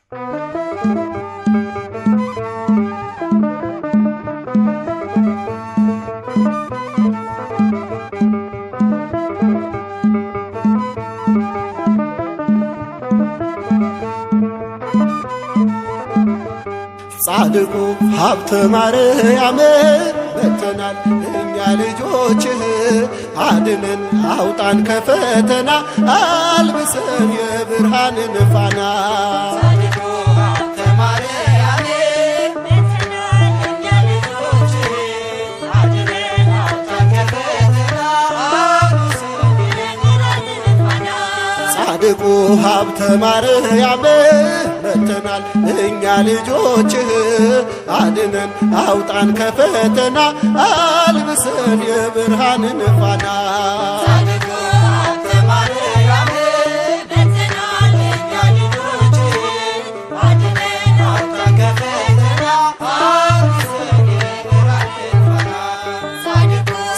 ጻድቁ ሀብተ ማርያም መጥተናል እኛ ልጆችህ አድነን አውጣን ከፈተና አልብሰን የብርሃንን ፋና ጻድቁ ሀብተ ማርያም መጥተናል እኛ ልጆችህ አድነን አውጣን ከፈተና አልብሰን የብርሃንን ፋና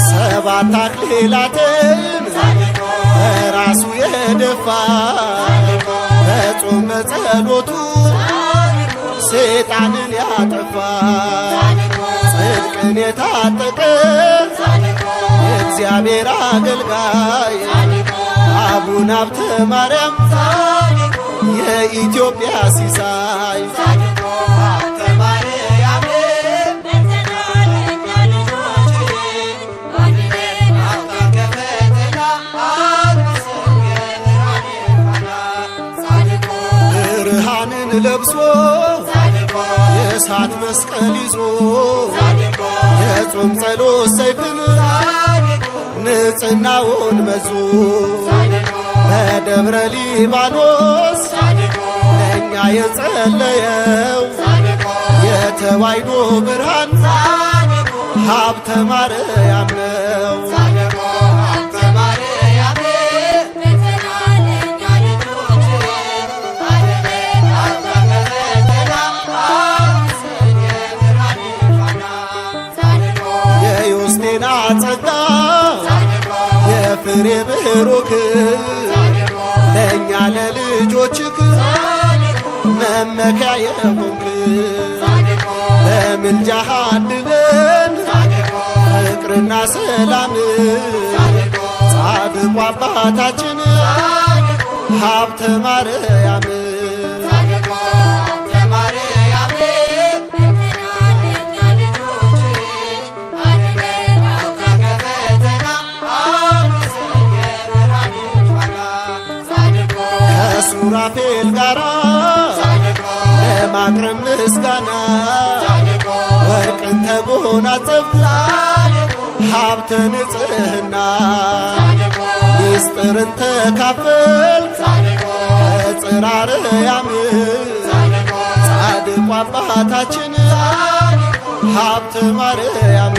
ሰባት አክሊላትን ራሱ የደፋ በጾም በጸሎቱ ሰይጣንን ያጠፋ ጽድቅን የታጠቀ የእግዚአብሔር አገልጋይ አቡነ ሀብተ ማርያም የኢትዮጵያ ሲሳይ ለብሶ የእሳት መስቀል ይዞ የጾም ጸሎት ሰይፍን ንጽሕናውን መዞ በደብረ ሊባኖስ ለእኛ የጸለየው የተዋሕዶ ብርሃን ሀብተ ማርያም ነው። ጸጋ የፍሬ ብሩክ ለእኛ ለልጆችክ መመኪያ የሆንክ በምልጃህ አድነን ፍቅርና ሰላም ጻድቁ አባታችን ሀብተ ማርያም ሱራፌል ጋራ ለማቅረብ ምስጋና ወርቅን ተጎናጸፍክ ሀብተ ንጽሕና ምስጢርን ተካፈልክ በጽርሐ አርያም ጻድቁ አባታችን ሀብተ ማርያም